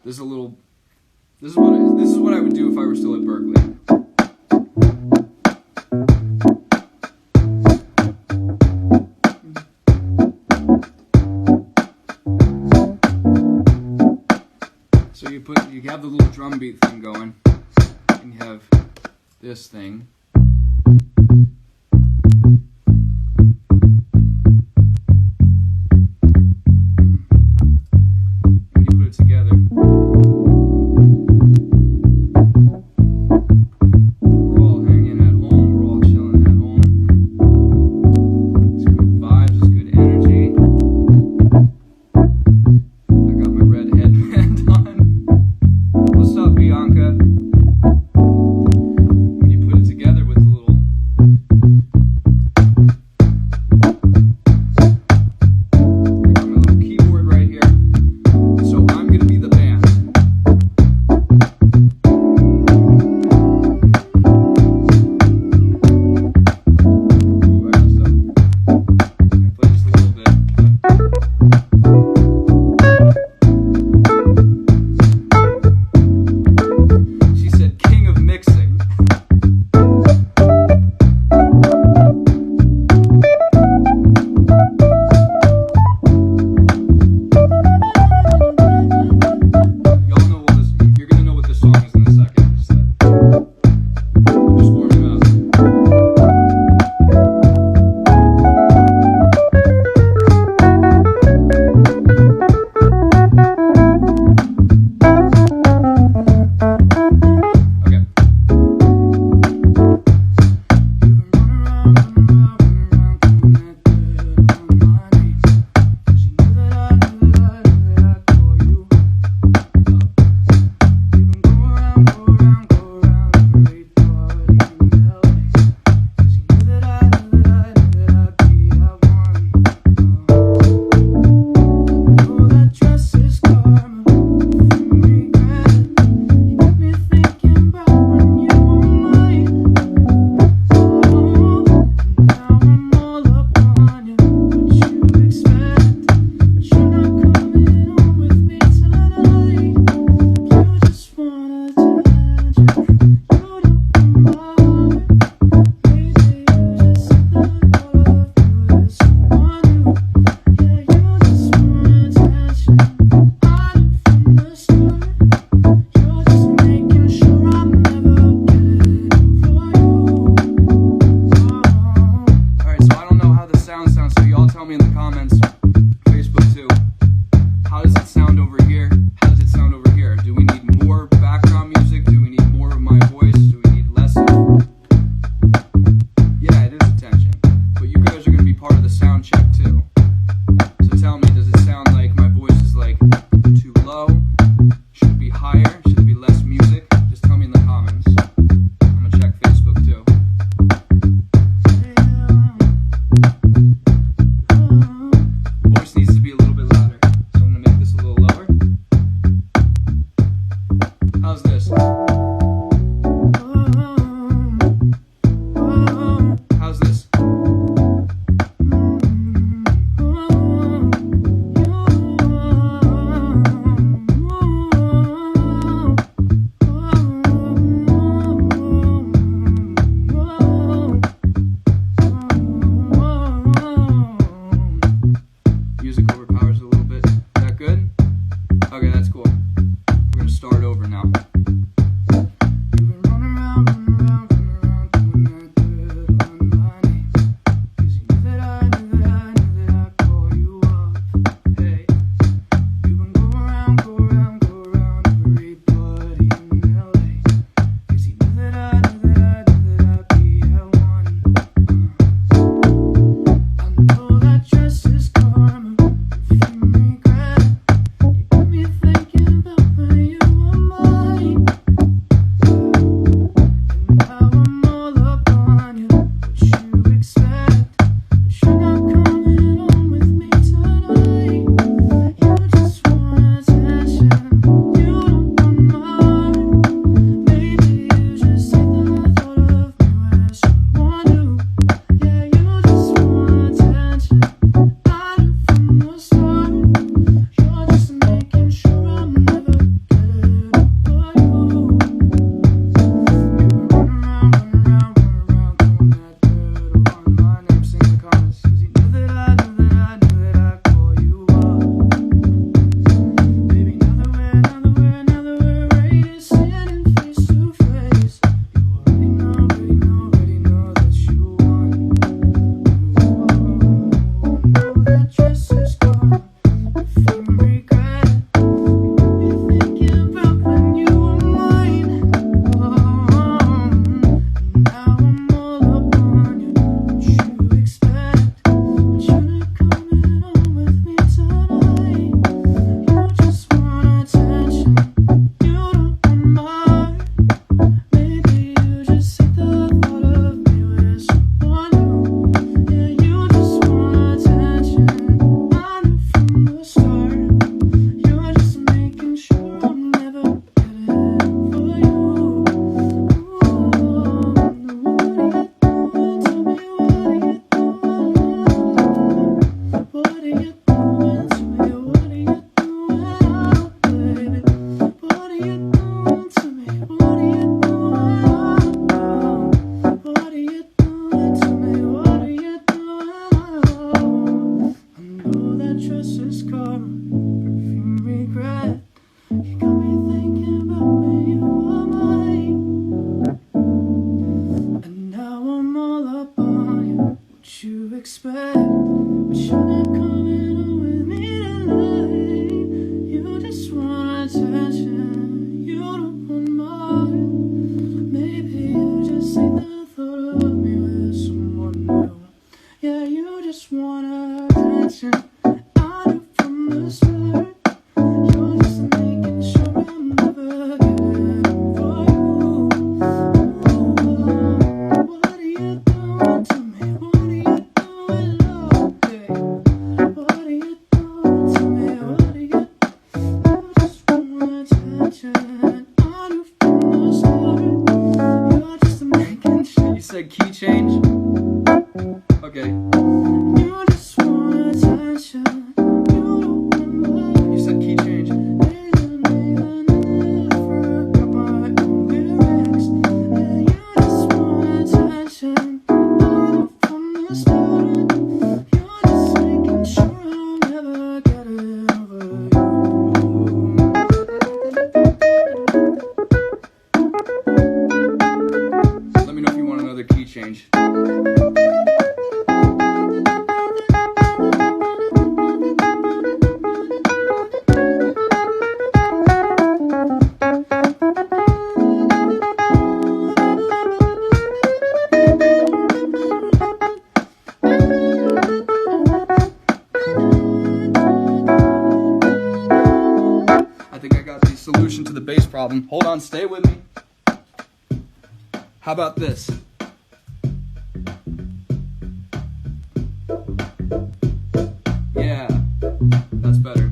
This is a little. This is what I would do if I were still at Berkeley. So you have the little drum beat thing going, and you have this thing. And you put it together. We're all hanging at home, we're all chilling at home. It's good vibes, it's good energy. I got my red headband on. What's up, Bianca? When you put it together with a little... I got my little keyboard right here. So I'm going to be the band. Ooh, I messed up. I play just a little bit. She said king of mixing. Y'all know what this, you're gonna know what this song is in a second. I'm just warming up. Okay. Sounds, so y'all tell me in the comments, Facebook too. How does it sound over here? How does it sound over here? Do we need more background music? Do we need more of my voice? Do we need less of... Yeah, it is attention. But you guys are going to be part of the sound check too. So tell me, does it sound like my voice is like too low? Should it be higher? Should it be less music? Just tell me in the comments. I'm going to check Facebook too. Voice needs to be a little bit louder, so I'm going to make this a little lower. How's this? How's this? Music overpowers a little bit. Is that good? Okay, that's cool. We're gonna start over now. Thinking about where you were mine. think I got the solution to the bass problem. Hold on, stay with me. How about this? Yeah, that's better.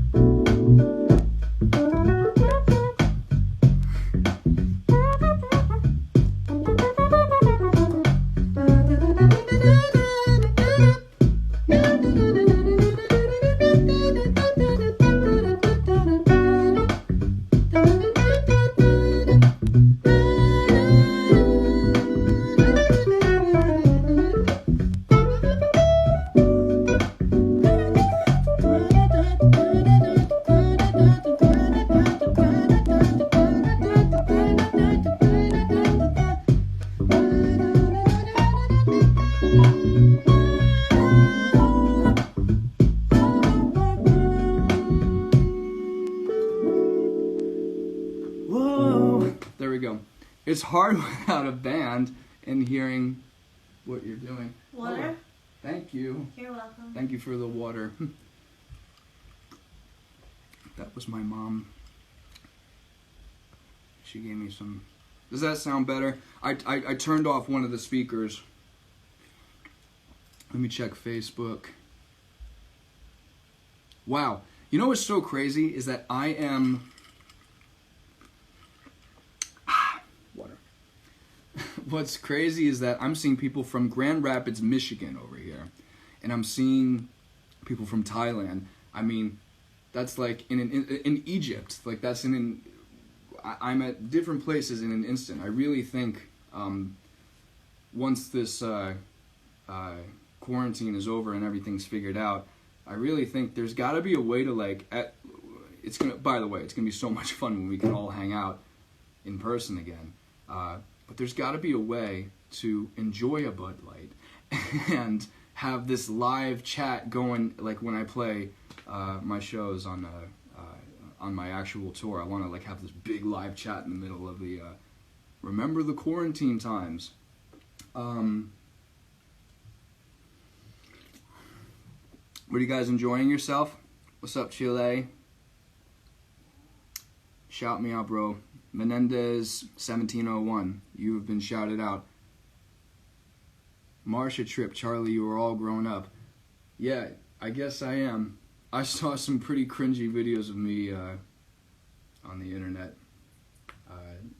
There we go. It's hard without a band and hearing what you're doing. Water? Oh, thank you. You're welcome. Thank you for the water. That was my mom. She gave me some. Does that sound better? I turned off one of the speakers. Let me check Facebook. Wow. You know what's so crazy is that I am... Water. What's crazy is that I'm seeing people from Grand Rapids, Michigan over here. And I'm seeing people from Thailand. I mean, that's like in Egypt. Like that's I'm at different places in an instant. I really think once this quarantine is over and everything's figured out, I really think there's got to be a way to it's gonna. By the way, it's gonna be so much fun when we can all hang out in person again. But there's got to be a way to enjoy a Bud Light and have this live chat going. Like when I play my shows on my actual tour, I want to have this big live chat in the middle of the remember the quarantine times. What are you guys enjoying yourself? What's up, Chile? Shout me out, bro. Menendez 1701. You have been shouted out. Marsha Tripp, Charlie, you are all grown up. Yeah, I guess I am. I saw some pretty cringy videos of me on the internet.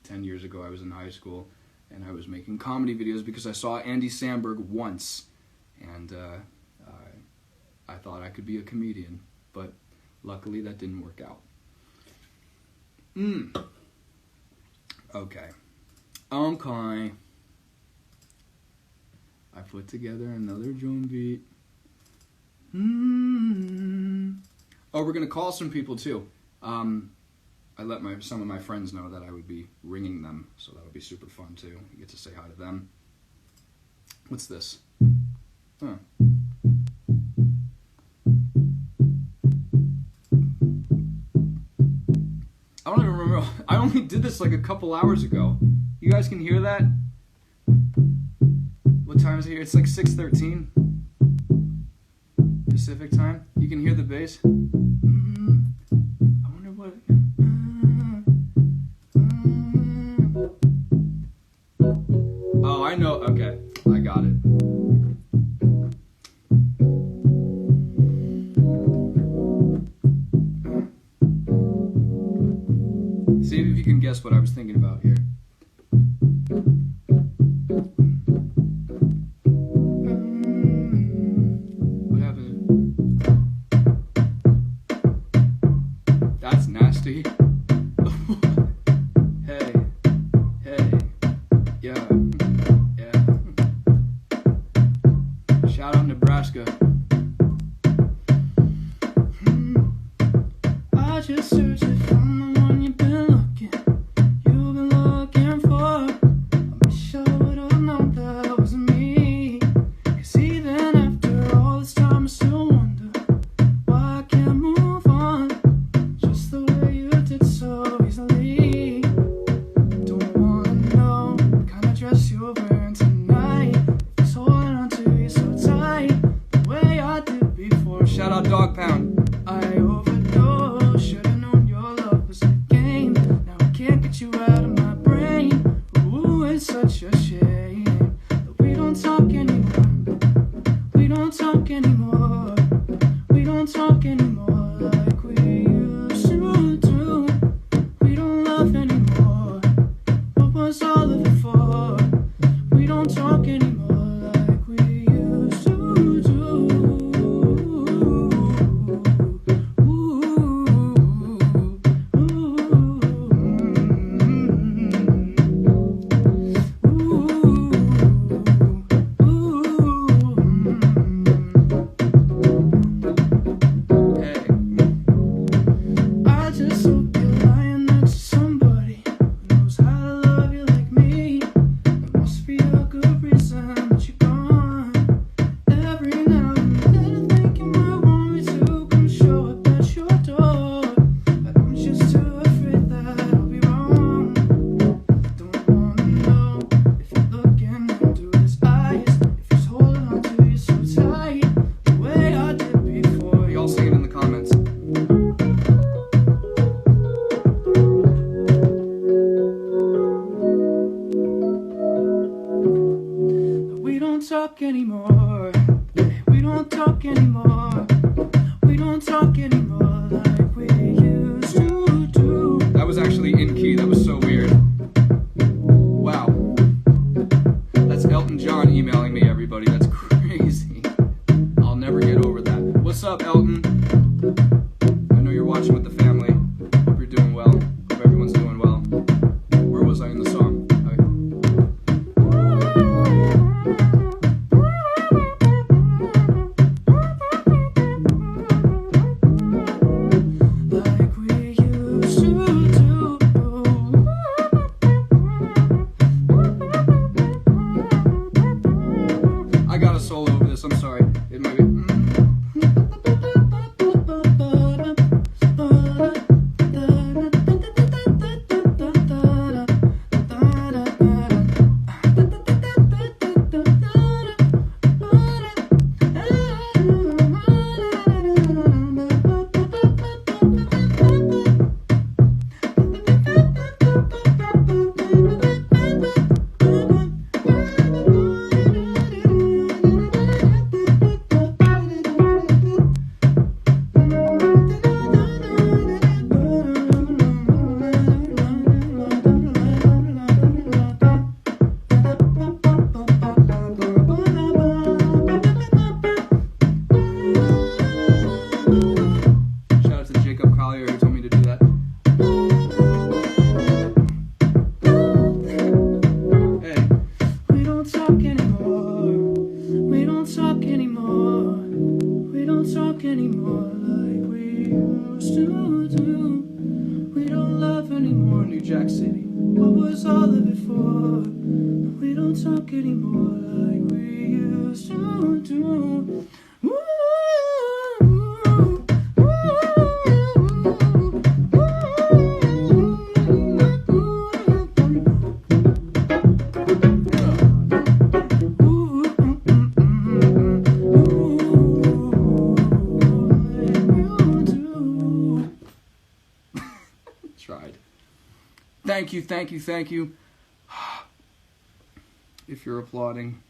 10 years ago, I was in high school, and I was making comedy videos because I saw Andy Samberg once, and I thought I could be a comedian, but luckily that didn't work out. Okay. I put together another drum beat. Oh, we're gonna call some people too. I let some of my friends know that I would be ringing them, so that would be super fun too. You get to say hi to them. What's this? Huh. I don't even remember. I only did this like a couple hours ago. You guys can hear that? What time is it here? It's like 6:13 Pacific time. You can hear the bass. I wonder what. Oh, I know. Okay, I got it. See if you can guess what I was thinking about here. What happened? That's nasty. Hey, yeah. Shout out Nebraska. I just searched it from the one you've been looking for. I wish I would've known that wasn't me. 'Cause even after all this time I still wonder why I can't move on just the way you did so easily. Jack City. What was all of it for? We don't talk anymore like we used to do. Tried. Thank you, thank you, thank you. If you're applauding,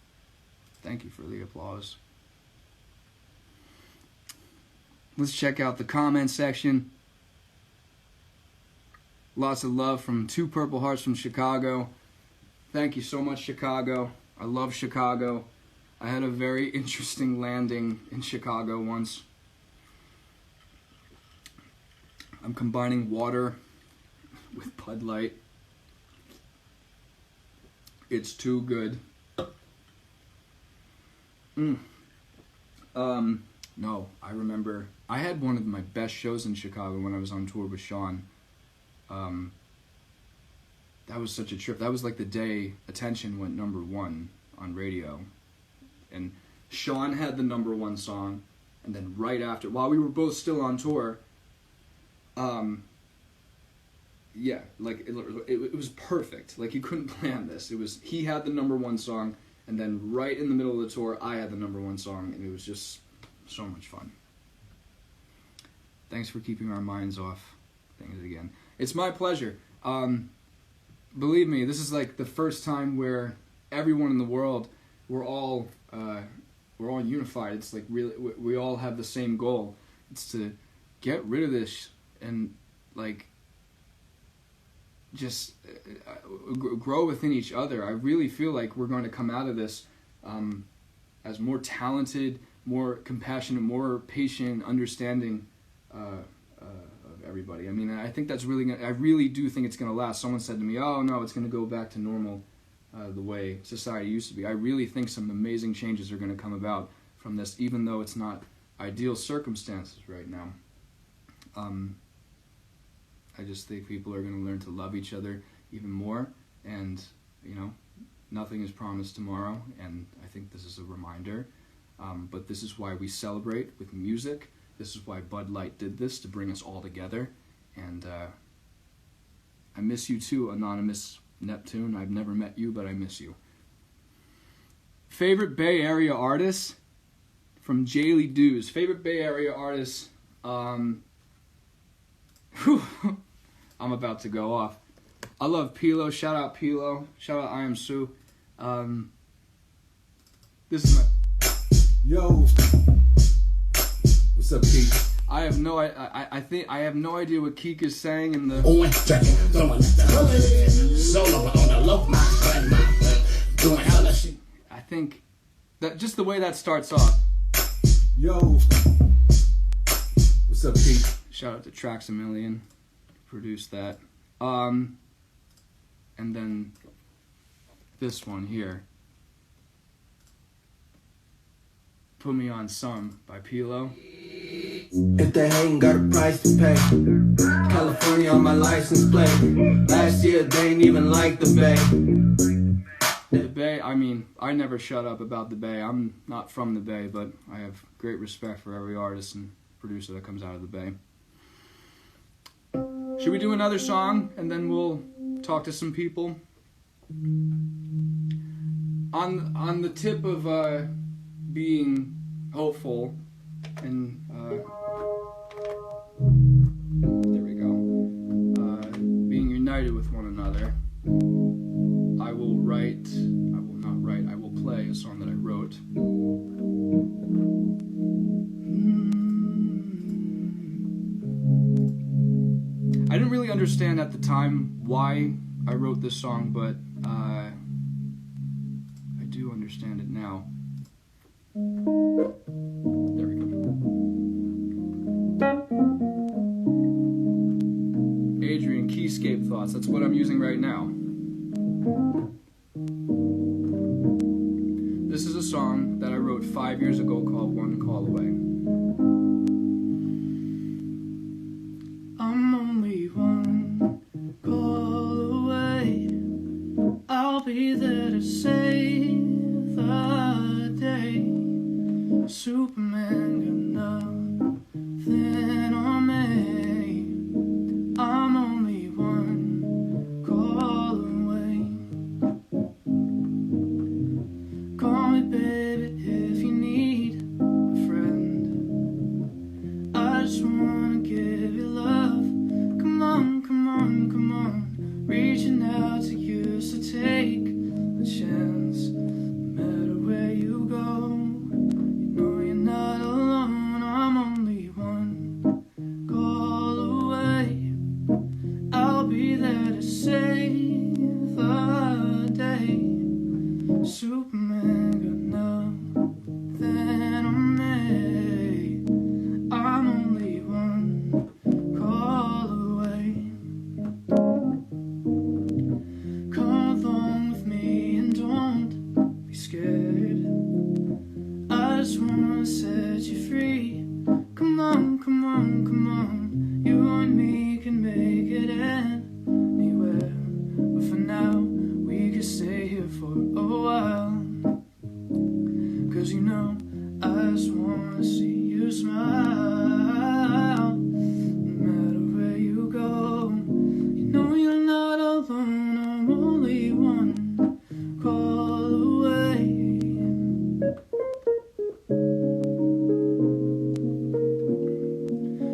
thank you for the applause. Let's check out the comment section. Lots of love from 2 Purple Hearts from Chicago. Thank you so much, Chicago. I love Chicago. I had a very interesting landing in Chicago once. I'm combining water with Bud Light. It's too good. No, I remember I had one of my best shows in Chicago when I was on tour with Sean. That was such a trip. That was like the day Attention went #1 on radio. And Sean had the #1 song, and then right after, while we were both still on tour, yeah, like it was perfect. Like, you couldn't plan this. He had the #1 song, and then right in the middle of the tour, I had the #1 song, and it was just so much fun. Thanks for keeping our minds off things again. It's my pleasure. Believe me, this is like the first time where everyone in the world, we're all unified. It's like really, we all have the same goal. It's to get rid of this and like just grow within each other. I really feel like we're going to come out of this as more talented, more compassionate, more patient, understanding of everybody. I mean, I think that's really I really do think it's going to last. Someone said to me, "Oh no, it's going to go back to normal, the way society used to be." I really think some amazing changes are going to come about from this, even though it's not ideal circumstances right now. I just think people are going to learn to love each other even more, and nothing is promised tomorrow, and I think this is a reminder. But this is why we celebrate with music. This is why Bud Light did this, to bring us all together. And I miss you too, Anonymous Neptune. I've never met you, but I miss you. Favorite Bay Area artists? From Jaylee Dews. Favorite Bay Area artists? I'm about to go off. I love Pilo. Shout out Pilo. Shout out I Am Sue. This is my... Yo. What's up, Keek? I have no idea what Keek is saying in the... I think that just the way that starts off. Yo. What's up, Keek? Shout out to Tracks A Million. Produced that. And then this one here. Put Me On Some by Pilo. If they ain't got a price to pay, California on my license plate. Last year they ain't even like the Bay. The Bay, I mean, I never shut up about the Bay. I'm not from the Bay, but I have great respect for every artist and producer that comes out of the Bay. Should we do another song and then we'll talk to some people? On the tip of being hopeful and there we go, being united with one another, I will play a song that I wrote. I didn't really understand at the time why I wrote this song, but I do understand it now. There we go. Adrian, Keyscape Thoughts. That's what I'm using right now. This is a song that I wrote 5 years ago called One Call Away. I'm only one call Superman got nothing on me. I'm only one call away. Call me baby if you need a friend. I just wanna give you love. Come on, come on, come on. Reaching out to you, so take a chance. No matter where you go, you know you're not alone. I'm only one call away. I'll be there to save the day. Superman got nothing on me. I'm only one call away. Come along with me and don't be scared. I just wanna set you free. Come on, come on, come on. You and me can make it anywhere. But for now, we could stay here for a while. 'Cause you know, I just wanna see you smile. No matter where you go, you know you're not alone. I'm only one call away.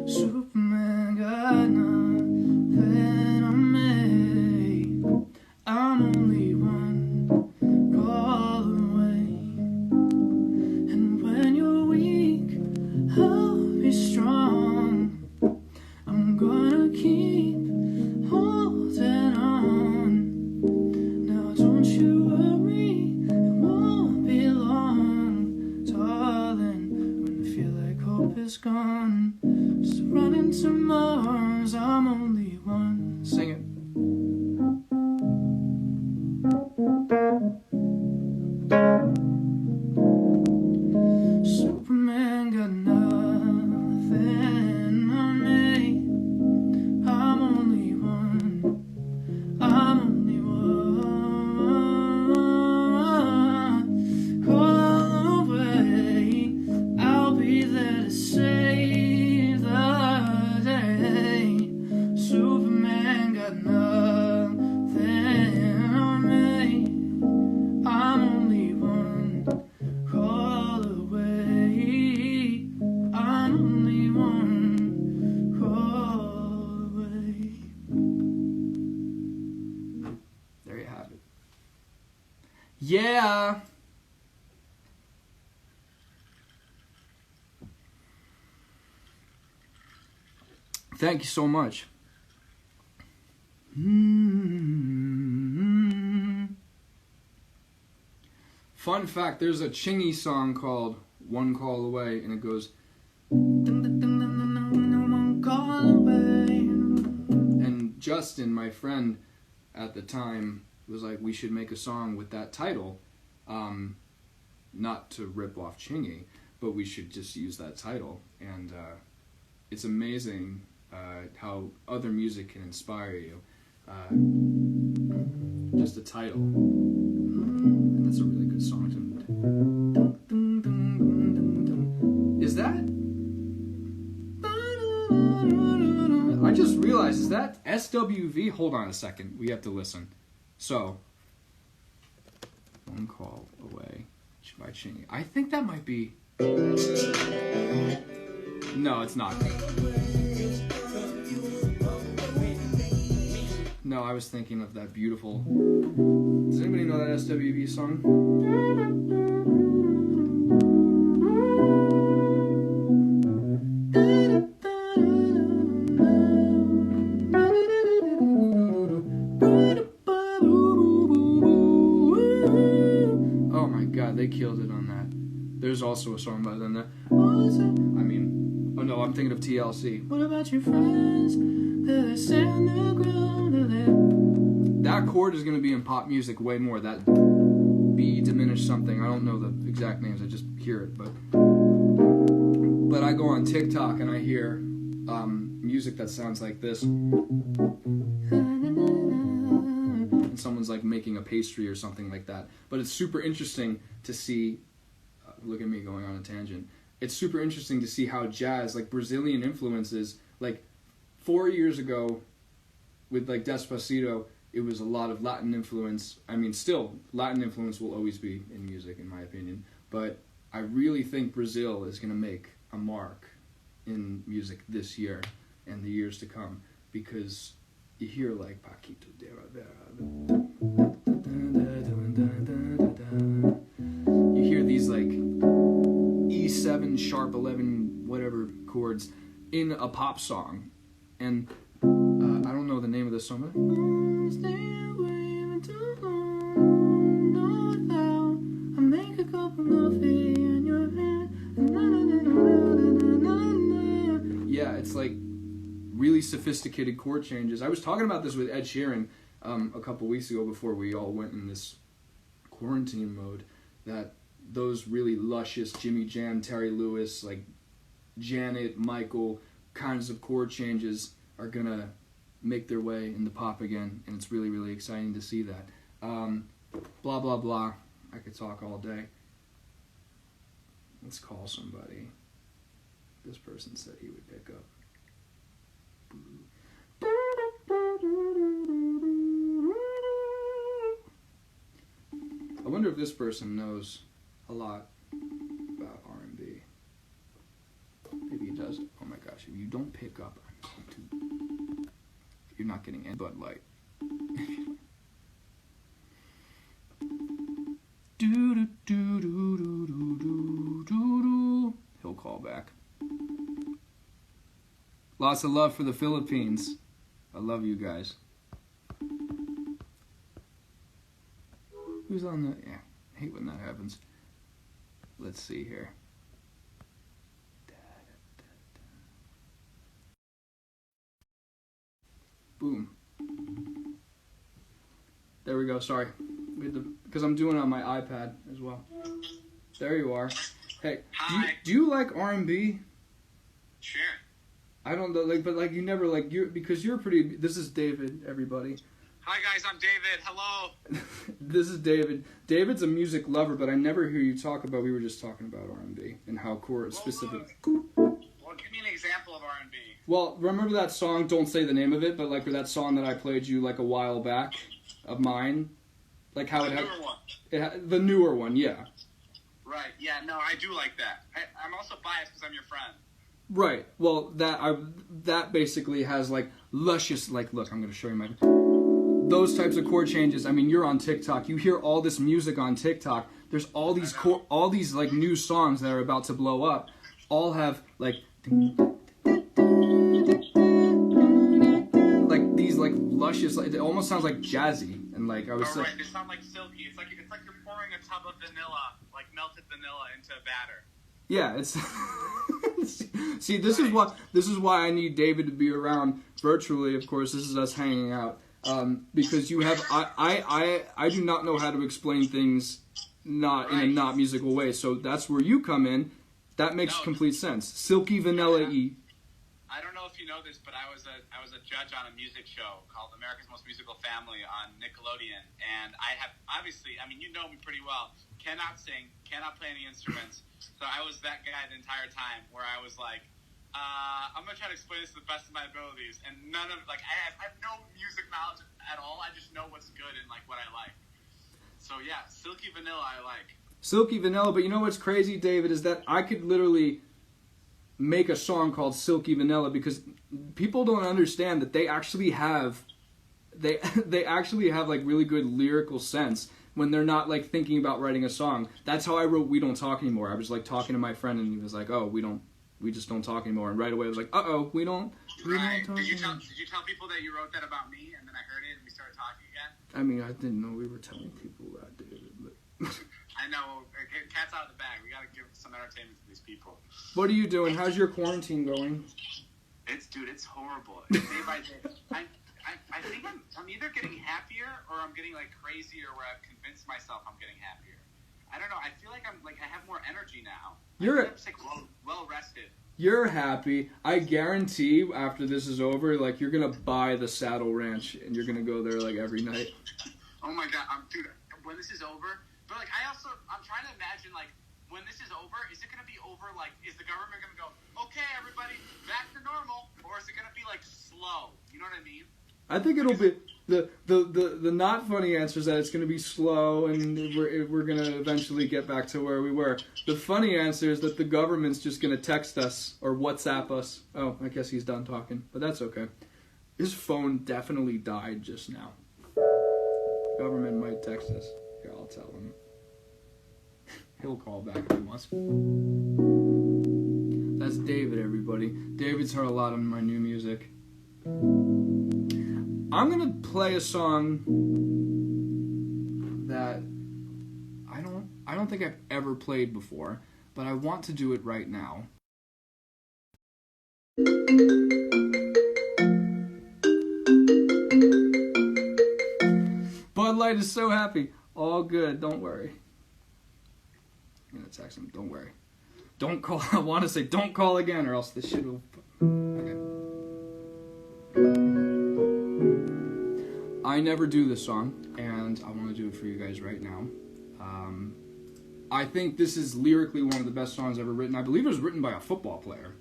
Superman got nothing on me. I'm only one call away. And when you're weak, I'll be strong. I'm gonna keep holding on. Now don't you worry, it won't be long, darling. When I feel like hope is gone, just running to Mars. I'm only one. Sing it. Superman got nothing on me. I'm only one. I'm only one call away. I'll be there to save the day. Superman got nothing on me. I'm only one call away. I'm only one call away. There you have it. Yeah. Thank you so much. Fun fact, there's a Chingy song called One Call Away, and it goes one call away. And Justin, my friend at the time, was like, we should make a song with that title, not to rip off Chingy, but we should just use that title. And it's amazing how other music can inspire you. Just a title. And that's a really good song. Is that? I just realized, is that SWV? Hold on a second. We have to listen. So, One Call Away by Chingy. I think that might be... No, it's not. No, I was thinking of that beautiful... Does anybody know that SWV song? Oh my god, they killed it on that. There's also a song by them that... I mean... Oh no, I'm thinking of TLC. What about your friends? That chord is going to be in pop music way more. That B diminished something. I don't know the exact names. I just hear it. But I go on TikTok and I hear music that sounds like this. And someone's like making a pastry or something like that. But it's super interesting to see look at me going on a tangent. It's super interesting to see how jazz, like Brazilian influences, like 4 years ago with like Despacito, it was a lot of Latin influence. I mean, still, Latin influence will always be in music, in my opinion. But I really think Brazil is going to make a mark in music this year and the years to come, because you hear like Paquito de Rivera. You hear these like E7 sharp 11 whatever chords in a pop song, and I don't know the name of this song, but I make a cup of coffee in your hand. Yeah, it's like really sophisticated chord changes. I was talking about this with Ed Sheeran a couple weeks ago before we all went in this quarantine mode, that those really luscious Jimmy Jam, Terry Lewis, like Janet, Michael kinds of chord changes are gonna make their way into pop again, and it's really, really exciting to see that. Blah, blah, blah. I could talk all day. Let's call somebody. This person said he would pick up. I wonder if this person knows a lot about R&B. Maybe he does. Oh my gosh, if you don't pick up, I'm going to... You're not getting any Bud Light. He'll call back. Lots of love for the Philippines. I love you guys. Who's on the... Yeah, I hate when that happens. Let's see here. Boom. There we go, sorry. Because I'm doing it on my iPad as well. There you are. Hey, do you like R&B? Sure. I don't know, like, but like you never like you because you're pretty. This is David, everybody. Hi guys, I'm David. Hello. This is David. David's a music lover, but I never hear you talk about. We were just talking about R&B and how chord specific. Well, give me an example of R&B. Well, remember that song? Don't say the name of it, but like that song that I played you like a while back of mine, like how The it had newer one. the newer one, yeah. Right. Yeah. No, I do like that. I'm also biased because I'm your friend. Right. Well, that basically has like luscious, like, look, I'm going to show you my, those types of chord changes. I mean, you're on TikTok. You hear all this music on TikTok. There's all these all these like new songs that are about to blow up. All have like these like luscious. Like, it almost sounds like jazzy. And like I was saying, right. They sound like silky. It's like you're pouring a tub of vanilla, like melted vanilla, into a batter. Yeah, it's see, this is why I need David to be around virtually. Of course, this is us hanging out because you have I do not know how to explain things not in a not musical way. So that's where you come in. That makes complete sense. Silky vanilla y. I don't know if you know this, but I was a judge on a music show called America's Most Musical Family on Nickelodeon, and I have obviously, I mean, you know me pretty well. Cannot sing, cannot play any instruments. So I was that guy the entire time where I was like, I'm going to try to explain this to the best of my abilities. And none of, like, I have no music knowledge at all. I just know what's good and, like, what I like. So, yeah, Silky Vanilla I like. Silky Vanilla, but you know what's crazy, David, is that I could literally make a song called Silky Vanilla because people don't understand that they actually have, they actually have, like, really good lyrical sense when they're not like thinking about writing a song. That's how I wrote We Don't Talk Anymore. I was like talking to my friend and he was like, oh, we just don't talk anymore. And right away I was like, we don't talk Did you tell people that you wrote that about me and then I heard it and we started talking again? I mean, I didn't know we were telling people that, David, but I know, cat's out of the bag. We gotta give some entertainment to these people. What are you doing? How's your quarantine going? It's horrible. Day by day. I think I'm either getting happier or I'm getting like crazier where I've convinced myself I'm getting happier. I don't know. I feel like I have more energy now. I'm just like well rested. You're happy. I guarantee after this is over, like you're gonna buy the Saddle Ranch and you're gonna go there like every night. Oh my god, dude! When this is over, but like I'm trying to imagine like when this is over, is it going to be over, like, is the government going to go, okay, everybody, back to normal, or is it going to be, like, slow? You know what I mean? I think it'll be the not funny answer is that it's going to be slow and we're going to eventually get back to where we were. The funny answer is that the government's just going to text us or WhatsApp us. Oh, I guess he's done talking, but that's okay. His phone definitely died just now. Government might text us. Here, I'll tell him. He'll call back if he wants. That's David, everybody. David's heard a lot of my new music. I'm gonna play a song that I don't think I've ever played before, but I want to do it right now. Bud Light is so happy. All good, don't worry. I'm gonna text him, don't worry. Don't call, I want to say don't call again or else this shit will... Okay. I never do this song, and I want to do it for you guys right now. I think this is lyrically one of the best songs ever written. I believe it was written by a football player.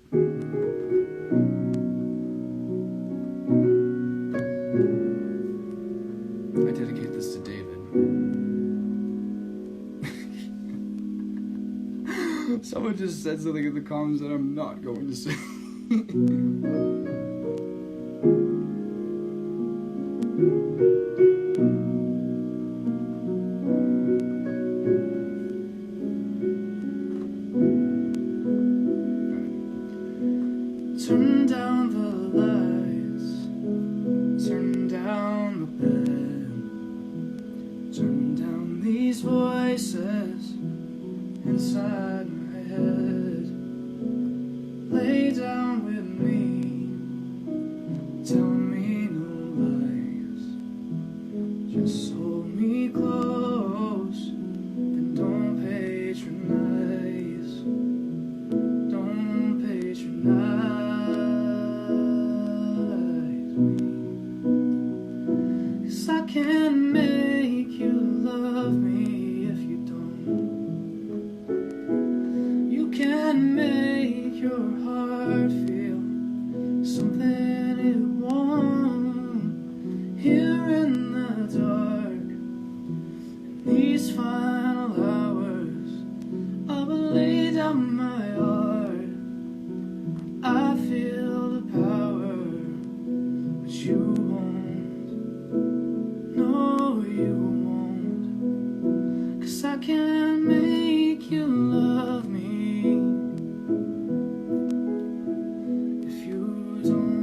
I dedicate this to David. Someone just said something in the comments that I'm not going to say. Turn down the lights, turn down the bed, turn down these voices inside my head. Lay down with me, tell me no lies, just hold me close and don't patronize, don't patronize. I can't make you love me if you don't. You can make your heart feel something it won't. Here in the dark, in these final hours, I will lay down my heart. I feel the power, but you won't. No, you won't, 'cause I can't make you love me if you don't.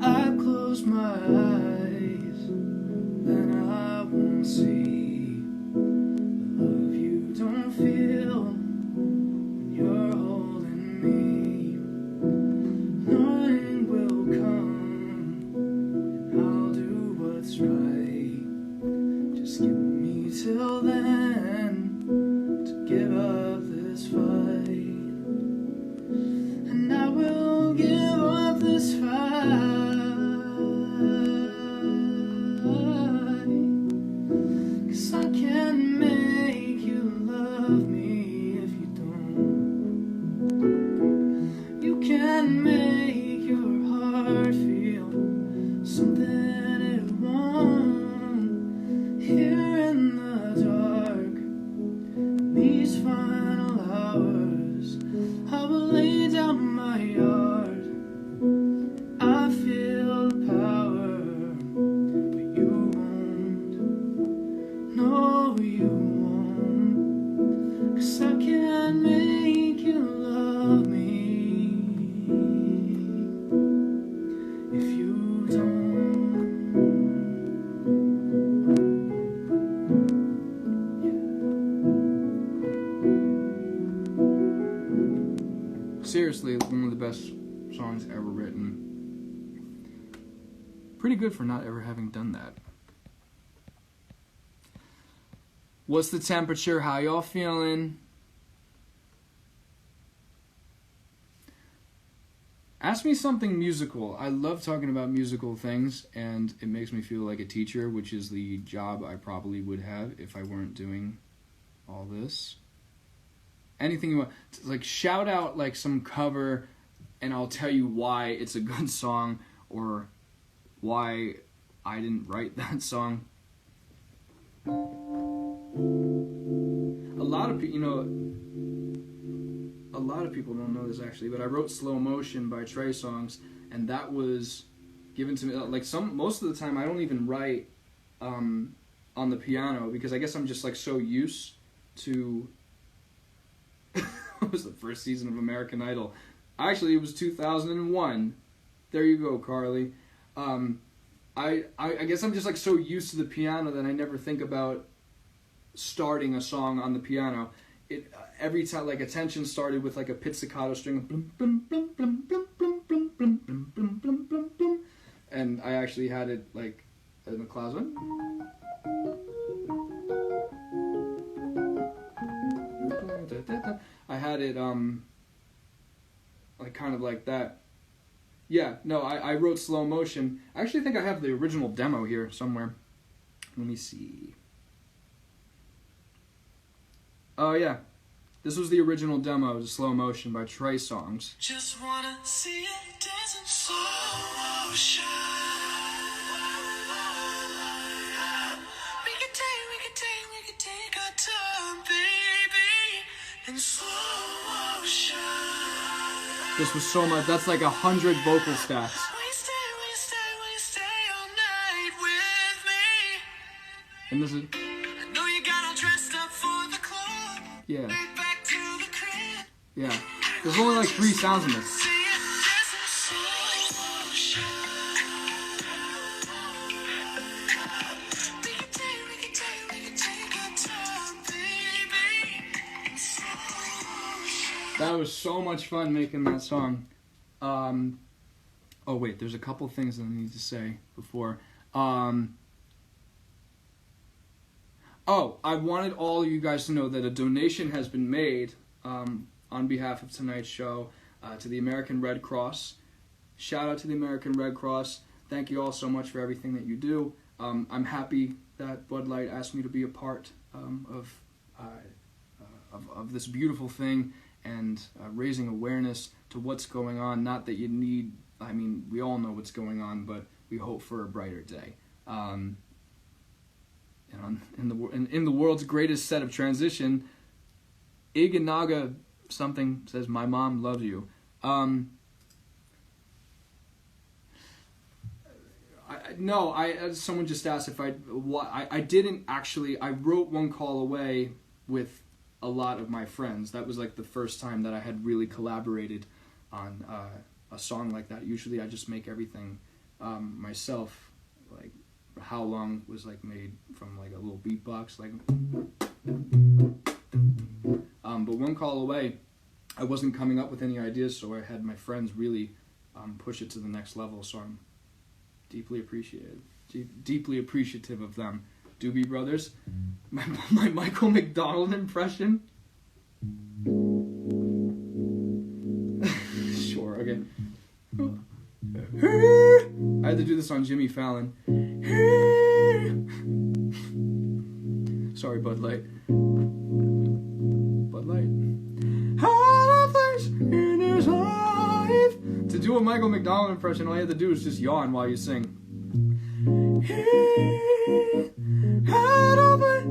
I close my eyes, then I won't see. Don't feel when you're holding me. Morning will come and I'll do what's right. Just give me till then to give up this fight, and I will give up this fight. 'Cause I can't make you love me if you don't. You can make your heart feel something it won't. Here in the dark, these final hours, I will lay down my yard. I feel the power, but you won't. No, you won't. 'Cause I can't make you love me if you don't. Yeah. Seriously, one of the best songs ever written. Pretty good for not ever having done that. What's the temperature? How y'all feeling? Ask me something musical. I love talking about musical things, and it makes me feel like a teacher, which is the job I probably would have if I weren't doing all this. Anything you want, like shout out like some cover, and I'll tell you why it's a good song or why I didn't write that song. A lot of people, a lot of people don't know this actually, but I wrote "Slow Motion" by Trey Songz, and that was given to me. Like most of the time, I don't even write on the piano because I guess I'm just like so used to. What was the first season of American Idol? Actually, it was 2001. There you go, Carly. I guess I'm just like so used to the piano that I never think about starting a song on the piano. It every time like Attention started with like a pizzicato string, and I actually had it like in the closet. I had it like kind of like that. Yeah, no, I wrote Slow Motion. I actually think I have the original demo here somewhere. Let me see. Oh yeah, this was the original demo of Slow Motion by Trey Songz. Just wanna see it dance in slow motion. We can take our time, baby, in slow motion. This was so much. That's like 100 vocal stacks. We stay all night with me. And this is I know you got all dressed up for the club. yeah, Back to the crib. yeah. There's only like 3 sounds in this. See it dance in slow motion. We can take our time, baby, in slow motion. That was so much fun making that song. Oh wait, there's a couple things that I need to say before. Oh, I wanted all of you guys to know that a donation has been made on behalf of tonight's show to the American Red Cross. Shout out to the American Red Cross. Thank you all so much for everything that you do. I'm happy that Bud Light asked me to be a part of this beautiful thing and raising awareness to what's going on. Not that you need, I mean, we all know what's going on, but we hope for a brighter day. In the world's greatest set of transition, Iganaga something says, "My mom loves you." Someone just asked if I didn't actually. I wrote "One Call Away" with a lot of my friends. That was like the first time that I had really collaborated on a song like that. Usually I just make everything myself. Like How Long was like made from like a little beatbox, like. But "One Call Away," I wasn't coming up with any ideas, so I had my friends really push it to the next level. So I'm deeply appreciative of them. Doobie Brothers, my Michael McDonald impression. Sure, okay. I had to do this on Jimmy Fallon. Sorry, Bud Light. Bud Light. In his life. To do a Michael McDonald impression, all you had to do is just yawn while you sing. Had all my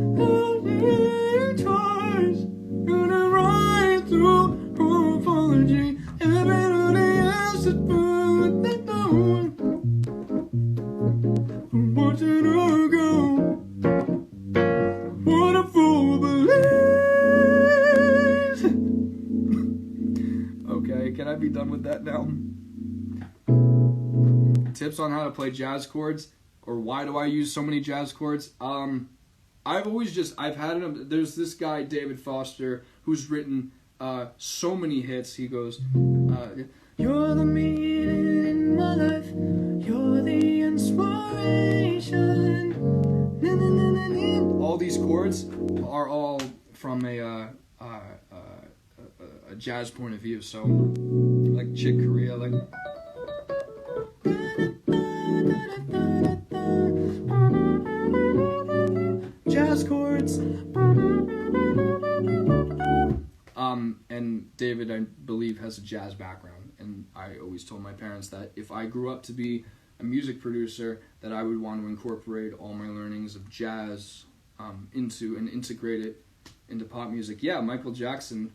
twice, gonna ride through apology. Everybody else is put that down. Watching her go. What a fool believes. Okay, can I be done with that now? Tips on how to play jazz chords, or why do I use so many jazz chords? There's this guy, David Foster, who's written so many hits. He goes, you're the meaning in my life, you're the inspiration. All these chords are all from a jazz point of view. So, like Chick Corea, like. hurts. And David, I believe, has a jazz background, and I always told my parents that if I grew up to be a music producer, that I would want to incorporate all my learnings of jazz into and integrate it into pop music. Yeah, Michael Jackson.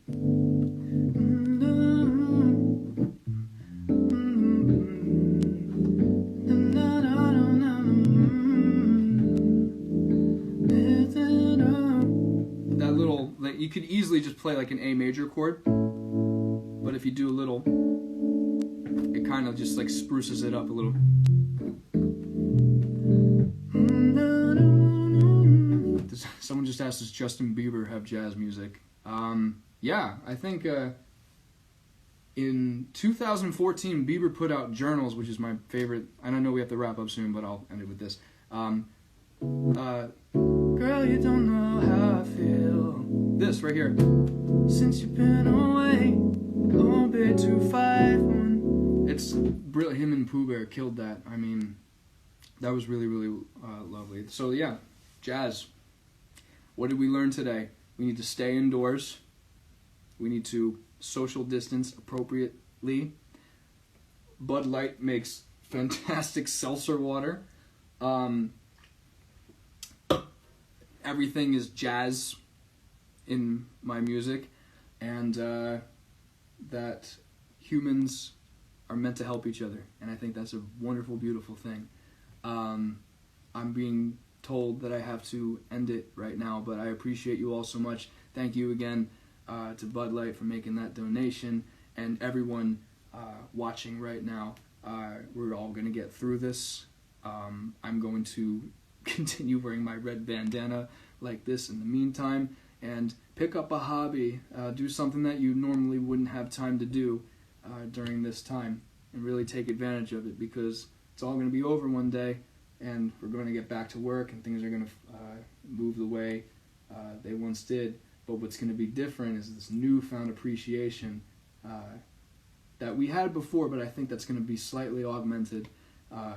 That little, like, you could easily just play like an A major chord, but if you do a little, it kind of just like spruces it up a little. Someone just asked, does Justin Bieber have jazz music? Yeah, I think in 2014, Bieber put out Journals, which is my favorite. I don't know we have to wrap up soon, but I'll end it with this. Girl, you don't know how I feel. This right here. Since you've been away, oh, bit 251. It's brilliant. Him and Pooh Bear killed that. I mean, that was really, really lovely. So yeah, jazz. What did we learn today? We need to stay indoors. We need to social distance appropriately. Bud Light makes fantastic seltzer water. Everything is jazz in my music, and that humans are meant to help each other, and I think that's a wonderful, beautiful thing. I'm being told that I have to end it right now, but I appreciate you all so much. Thank you again to Bud Light for making that donation, and everyone watching right now. We're all going to get through this. I'm going to continue wearing my red bandana like this in the meantime, and pick up a hobby, do something that you normally wouldn't have time to do during this time, and really take advantage of it, because it's all going to be over one day, and we're going to get back to work, and things are going to move the way they once did. But what's going to be different is this newfound appreciation that we had before, but I think that's going to be slightly augmented. I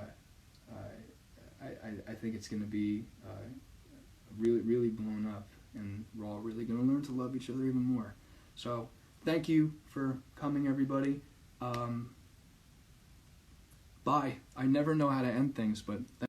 think it's going to be really, really blown up, and we're all really going to learn to love each other even more. So thank you for coming, everybody. Bye. I never know how to end things, but